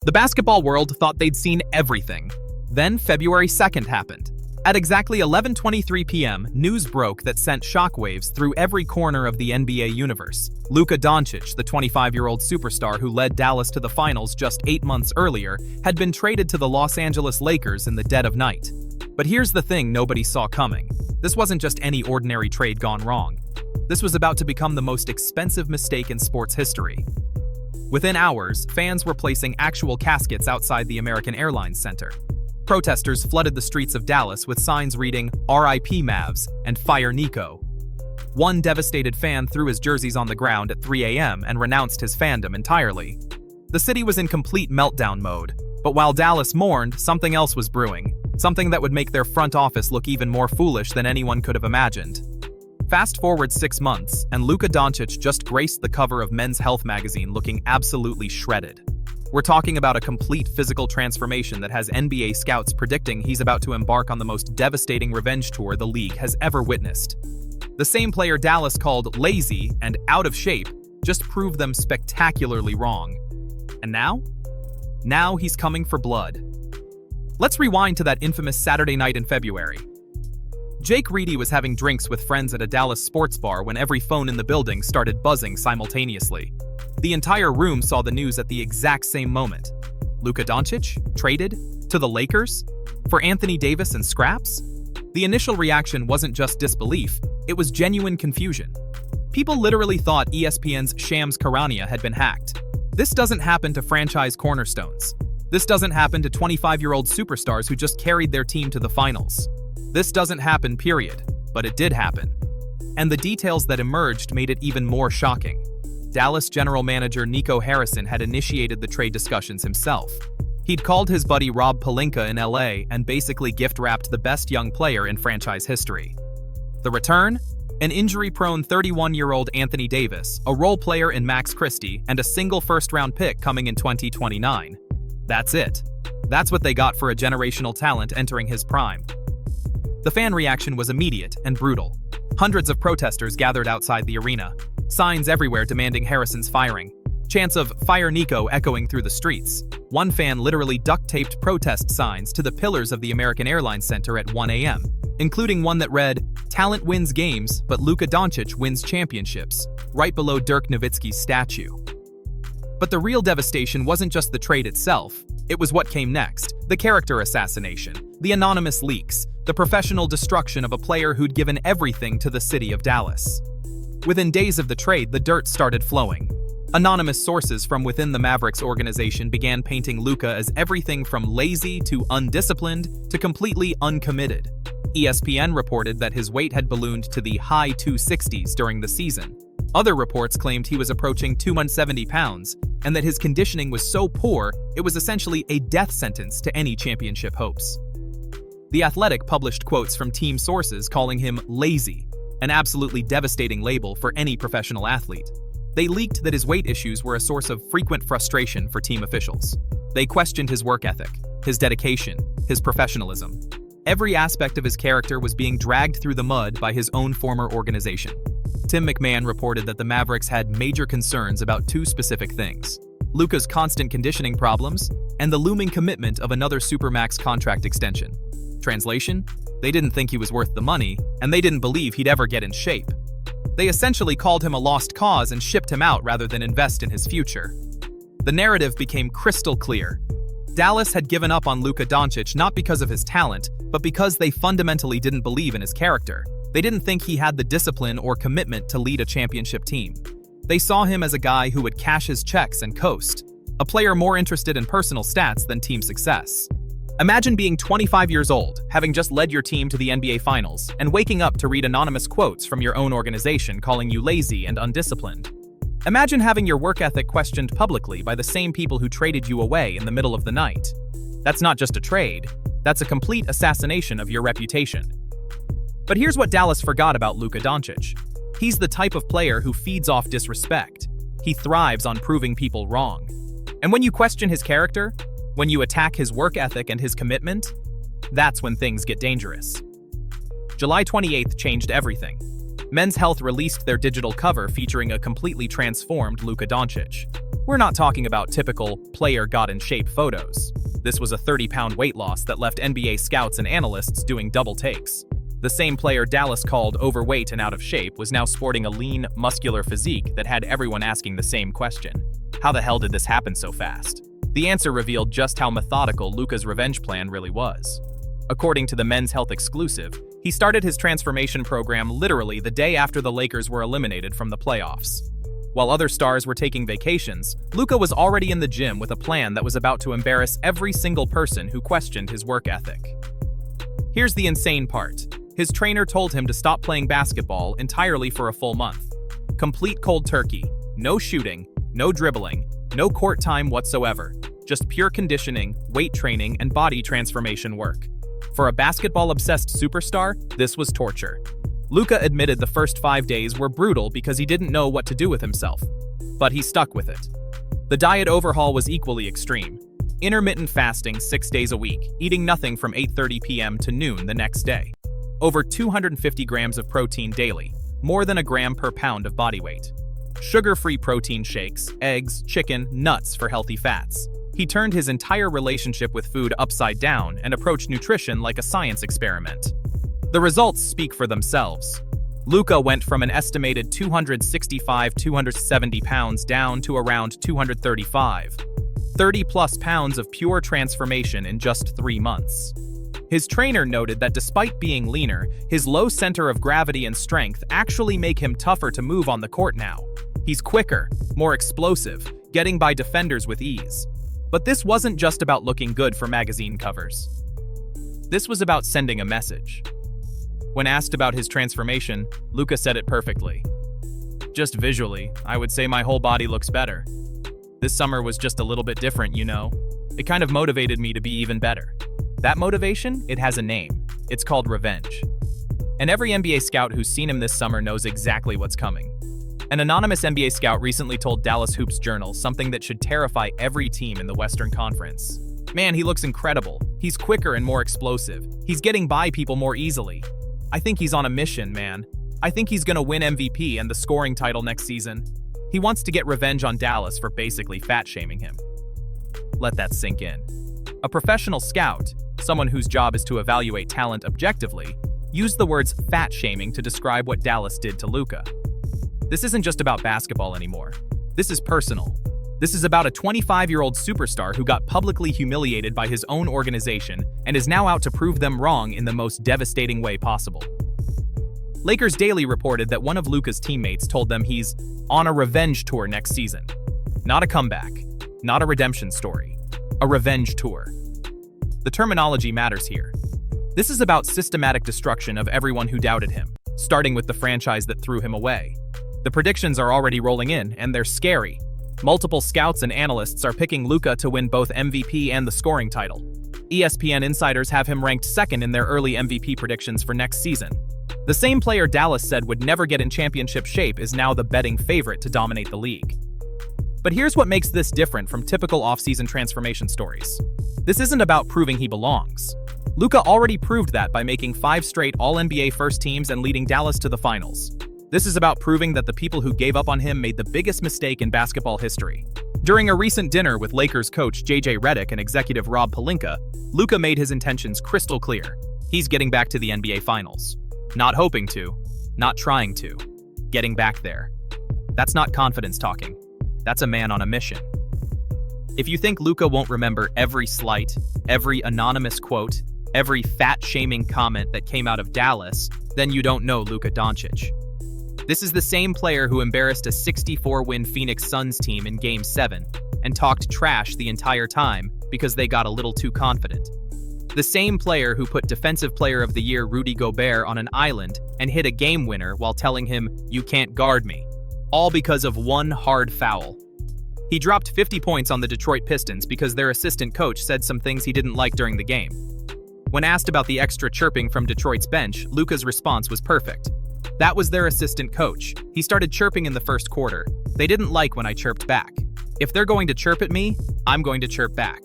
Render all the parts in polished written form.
The basketball world thought they'd seen everything. Then February 2nd happened. At exactly 11:23 p.m., news broke that sent shockwaves through every corner of the NBA universe. Luka Doncic, the 25-year-old superstar who led Dallas to the finals just 8 months earlier, had been traded to the Los Angeles Lakers in the dead of night. But here's the thing nobody saw coming. This wasn't just any ordinary trade gone wrong. This was about to become the most expensive mistake in sports history. Within hours, fans were placing actual caskets outside the American Airlines Center. Protesters flooded the streets of Dallas with signs reading, "R.I.P. Mavs" and "Fire Nico." One devastated fan threw his jerseys on the ground at 3 a.m. and renounced his fandom entirely. The city was in complete meltdown mode, but while Dallas mourned, something else was brewing, something that would make their front office look even more foolish than anyone could have imagined. Fast forward 6 months, and Luka Doncic just graced the cover of Men's Health magazine looking absolutely shredded. We're talking about a complete physical transformation that has NBA scouts predicting he's about to embark on the most devastating revenge tour the league has ever witnessed. The same player Dallas called lazy and out of shape just proved them spectacularly wrong. And now? Now he's coming for blood. Let's rewind to that infamous Saturday night in February. Jake Reedy was having drinks with friends at a Dallas sports bar when every phone in the building started buzzing simultaneously. The entire room saw the news at the exact same moment. Luka Doncic? Traded? To the Lakers? For Anthony Davis and scraps? The initial reaction wasn't just disbelief, it was genuine confusion. People literally thought ESPN's Shams Charania had been hacked. This doesn't happen to franchise cornerstones. This doesn't happen to 25-year-old superstars who just carried their team to the finals. This doesn't happen, period. But it did happen. And the details that emerged made it even more shocking. Dallas general manager Nico Harrison had initiated the trade discussions himself. He'd called his buddy Rob Pelinka in LA and basically gift-wrapped the best young player in franchise history. The return? An injury-prone 31-year-old Anthony Davis, a role player in Max Christie, and a single first-round pick coming in 2029. That's it. That's what they got for a generational talent entering his prime. The fan reaction was immediate and brutal. Hundreds of protesters gathered outside the arena. Signs everywhere demanding Harrison's firing. Chants of "Fire Nico" echoing through the streets. One fan literally duct-taped protest signs to the pillars of the American Airlines Center at 1 a.m., including one that read, "Talent wins games, but Luka Doncic wins championships," right below Dirk Nowitzki's statue. But the real devastation wasn't just the trade itself, it was what came next: the character assassination, the anonymous leaks, the professional destruction of a player who'd given everything to the city of Dallas. Within days of the trade, the dirt started flowing. Anonymous sources from within the Mavericks organization began painting Luka as everything from lazy to undisciplined to completely uncommitted. ESPN reported that his weight had ballooned to the high 260s during the season. Other reports claimed he was approaching 270 pounds, and that his conditioning was so poor it was essentially a death sentence to any championship hopes. The Athletic published quotes from team sources calling him lazy, an absolutely devastating label for any professional athlete. They leaked that his weight issues were a source of frequent frustration for team officials. They questioned his work ethic, his dedication, his professionalism. Every aspect of his character was being dragged through the mud by his own former organization. Tim McMahon reported that the Mavericks had major concerns about two specific things: Luka's constant conditioning problems and the looming commitment of another Supermax contract extension. Translation? They didn't think he was worth the money, and they didn't believe he'd ever get in shape. They essentially called him a lost cause and shipped him out rather than invest in his future. The narrative became crystal clear. Dallas had given up on Luka Doncic not because of his talent, but because they fundamentally didn't believe in his character. They didn't think he had the discipline or commitment to lead a championship team. They saw him as a guy who would cash his checks and coast, a player more interested in personal stats than team success. Imagine being 25 years old, having just led your team to the NBA Finals, and waking up to read anonymous quotes from your own organization calling you lazy and undisciplined. Imagine having your work ethic questioned publicly by the same people who traded you away in the middle of the night. That's not just a trade, that's a complete assassination of your reputation. But here's what Dallas forgot about Luka Doncic. He's the type of player who feeds off disrespect. He thrives on proving people wrong. And when you question his character, when you attack his work ethic and his commitment, that's when things get dangerous. July 28th changed everything. Men's Health released their digital cover featuring a completely transformed Luka Doncic. We're not talking about typical player got in shape photos. This was a 30-pound weight loss that left NBA scouts and analysts doing double takes. The same player Dallas called overweight and out of shape was now sporting a lean, muscular physique that had everyone asking the same question. How the hell did this happen so fast? The answer revealed just how methodical Luka's revenge plan really was. According to the Men's Health exclusive, he started his transformation program literally the day after the Lakers were eliminated from the playoffs. While other stars were taking vacations, Luka was already in the gym with a plan that was about to embarrass every single person who questioned his work ethic. Here's the insane part. His trainer told him to stop playing basketball entirely for a full month. Complete cold turkey, no shooting, no dribbling, no court time whatsoever, just pure conditioning, weight training, and body transformation work. For a basketball-obsessed superstar, this was torture. Luka admitted the first 5 days were brutal because he didn't know what to do with himself. But he stuck with it. The diet overhaul was equally extreme. Intermittent fasting 6 days a week, eating nothing from 8:30 p.m. to noon the next day. Over 250 grams of protein daily, more than a gram per pound of body weight. Sugar-free protein shakes, eggs, chicken, nuts for healthy fats. He turned his entire relationship with food upside down and approached nutrition like a science experiment. The results speak for themselves. Luka went from an estimated 265-270 pounds down to around 235. 30-plus pounds of pure transformation in just 3 months. His trainer noted that despite being leaner, his low center of gravity and strength actually make him tougher to move on the court now. He's quicker, more explosive, getting by defenders with ease. But this wasn't just about looking good for magazine covers. This was about sending a message. When asked about his transformation, Luka said it perfectly. Just visually, I would say my whole body looks better. This summer was just a little bit different, you know? It kind of motivated me to be even better. That motivation, it has a name. It's called revenge. And every NBA scout who's seen him this summer knows exactly what's coming. An anonymous NBA scout recently told Dallas Hoops Journal something that should terrify every team in the Western Conference. Man, he looks incredible. He's quicker and more explosive. He's getting by people more easily. I think he's on a mission, man. I think he's gonna win MVP and the scoring title next season. He wants to get revenge on Dallas for basically fat-shaming him. Let that sink in. A professional scout, someone whose job is to evaluate talent objectively, used the words fat-shaming to describe what Dallas did to Luka. This isn't just about basketball anymore. This is personal. This is about a 25-year-old superstar who got publicly humiliated by his own organization and is now out to prove them wrong in the most devastating way possible. Lakers Daily reported that one of Luka's teammates told them he's on a revenge tour next season. Not a comeback, not a redemption story, a revenge tour. The terminology matters here. This is about systematic destruction of everyone who doubted him, starting with the franchise that threw him away. The predictions are already rolling in, and they're scary. Multiple scouts and analysts are picking Luka to win both MVP and the scoring title. ESPN insiders have him ranked second in their early MVP predictions for next season. The same player Dallas said would never get in championship shape is now the betting favorite to dominate the league. But here's what makes this different from typical offseason transformation stories. This isn't about proving he belongs. Luka already proved that by making 5 straight All-NBA first teams and leading Dallas to the finals. This is about proving that the people who gave up on him made the biggest mistake in basketball history. During a recent dinner with Lakers coach JJ Redick and executive Rob Pelinka, Luka made his intentions crystal clear. He's getting back to the NBA Finals. Not hoping to, not trying to, getting back there. That's not confidence talking. That's a man on a mission. If you think Luka won't remember every slight, every anonymous quote, every fat-shaming comment that came out of Dallas, then you don't know Luka Doncic. This is the same player who embarrassed a 64-win Phoenix Suns team in Game 7 and talked trash the entire time because they got a little too confident. The same player who put Defensive Player of the Year Rudy Gobert on an island and hit a game winner while telling him, "You can't guard me," all because of one hard foul. He dropped 50 points on the Detroit Pistons because their assistant coach said some things he didn't like during the game. When asked about the extra chirping from Detroit's bench, Luka's response was perfect. That was their assistant coach. He started chirping in the first quarter. They didn't like when I chirped back. If they're going to chirp at me, I'm going to chirp back.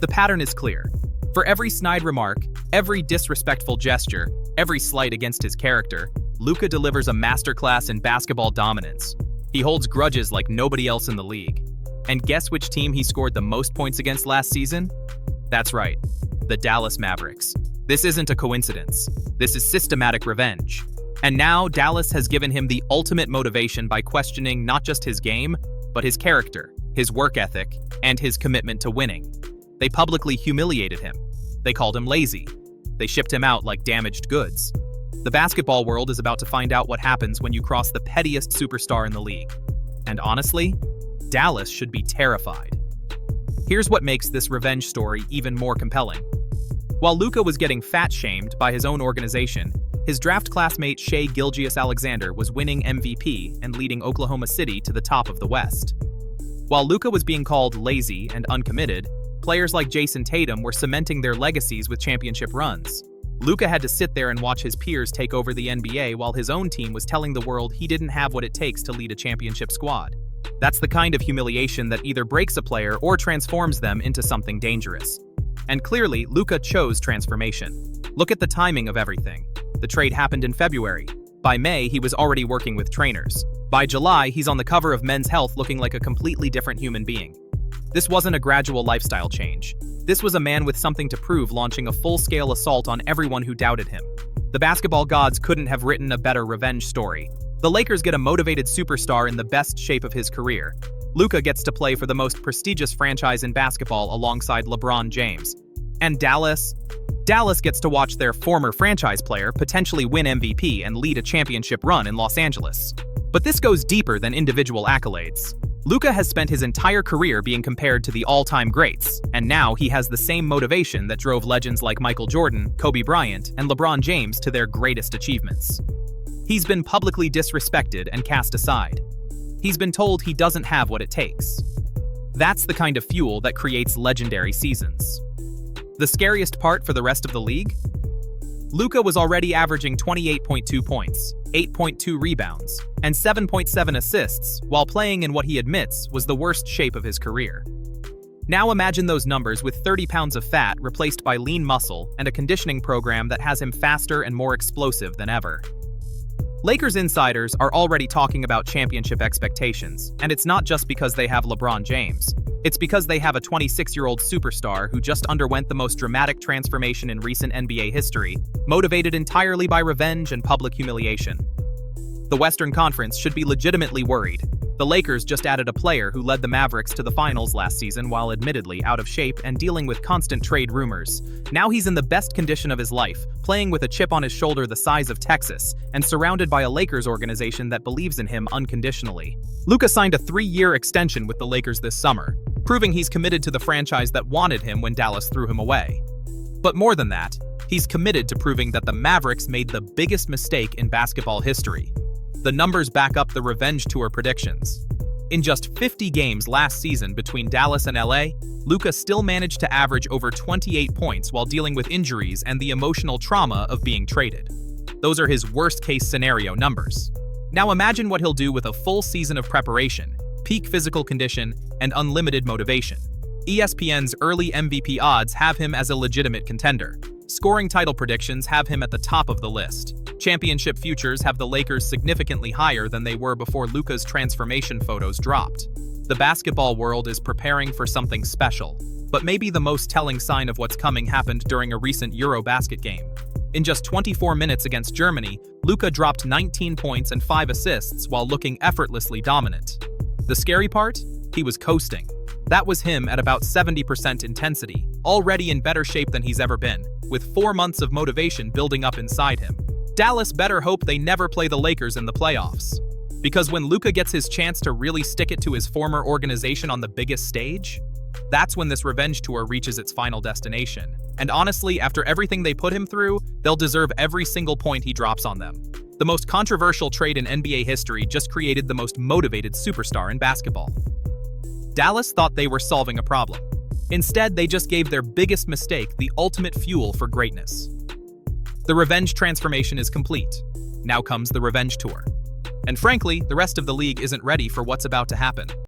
The pattern is clear. For every snide remark, every disrespectful gesture, every slight against his character, Luka delivers a masterclass in basketball dominance. He holds grudges like nobody else in the league. And guess which team he scored the most points against last season? That's right, the Dallas Mavericks. This isn't a coincidence. This is systematic revenge. And now Dallas has given him the ultimate motivation by questioning not just his game, but his character, his work ethic, and his commitment to winning. They publicly humiliated him. They called him lazy. They shipped him out like damaged goods. The basketball world is about to find out what happens when you cross the pettiest superstar in the league. And honestly, Dallas should be terrified. Here's what makes this revenge story even more compelling. While Luka was getting fat-shamed by his own organization, his draft classmate Shai Gilgeous-Alexander was winning MVP and leading Oklahoma City to the top of the West. While Luka was being called lazy and uncommitted, players like Jason Tatum were cementing their legacies with championship runs. Luka had to sit there and watch his peers take over the NBA while his own team was telling the world he didn't have what it takes to lead a championship squad. That's the kind of humiliation that either breaks a player or transforms them into something dangerous. And clearly, Luka chose transformation. Look at the timing of everything. The trade happened in February. By May, he was already working with trainers. By July, he's on the cover of Men's Health looking like a completely different human being. This wasn't a gradual lifestyle change. This was a man with something to prove, launching a full-scale assault on everyone who doubted him. The basketball gods couldn't have written a better revenge story. The Lakers get a motivated superstar in the best shape of his career. Luka gets to play for the most prestigious franchise in basketball alongside LeBron James. And Dallas gets to watch their former franchise player potentially win MVP and lead a championship run in Los Angeles. But this goes deeper than individual accolades. Luka has spent his entire career being compared to the all-time greats, and now he has the same motivation that drove legends like Michael Jordan, Kobe Bryant, and LeBron James to their greatest achievements. He's been publicly disrespected and cast aside. He's been told he doesn't have what it takes. That's the kind of fuel that creates legendary seasons. The scariest part for the rest of the league? Luka was already averaging 28.2 points, 8.2 rebounds, and 7.7 assists while playing in what he admits was the worst shape of his career. Now imagine those numbers with 30 pounds of fat replaced by lean muscle and a conditioning program that has him faster and more explosive than ever. Lakers insiders are already talking about championship expectations, and it's not just because they have LeBron James. It's because they have a 26-year-old superstar who just underwent the most dramatic transformation in recent NBA history, motivated entirely by revenge and public humiliation. The Western Conference should be legitimately worried. The Lakers just added a player who led the Mavericks to the finals last season while admittedly out of shape and dealing with constant trade rumors. Now he's in the best condition of his life, playing with a chip on his shoulder the size of Texas, and surrounded by a Lakers organization that believes in him unconditionally. Luka signed a 3-year extension with the Lakers this summer, proving he's committed to the franchise that wanted him when Dallas threw him away. But more than that, he's committed to proving that the Mavericks made the biggest mistake in basketball history. The numbers back up the revenge tour predictions. In just 50 games last season between Dallas and LA, Luka still managed to average over 28 points while dealing with injuries and the emotional trauma of being traded. Those are his worst-case scenario numbers. Now imagine what he'll do with a full season of preparation, peak physical condition, and unlimited motivation. ESPN's early MVP odds have him as a legitimate contender. Scoring title predictions have him at the top of the list. Championship futures have the Lakers significantly higher than they were before Luka's transformation photos dropped. The basketball world is preparing for something special. But maybe the most telling sign of what's coming happened during a recent Eurobasket game. In just 24 minutes against Germany, Luka dropped 19 points and 5 assists while looking effortlessly dominant. The scary part? He was coasting. That was him at about 70% intensity, already in better shape than he's ever been, with 4 months of motivation building up inside him. Dallas better hope they never play the Lakers in the playoffs. Because when Luka gets his chance to really stick it to his former organization on the biggest stage, that's when this revenge tour reaches its final destination. And honestly, after everything they put him through, they'll deserve every single point he drops on them. The most controversial trade in NBA history just created the most motivated superstar in basketball. Dallas thought they were solving a problem. Instead, they just gave their biggest mistake the ultimate fuel for greatness. The revenge transformation is complete. Now comes the revenge tour. And frankly, the rest of the league isn't ready for what's about to happen.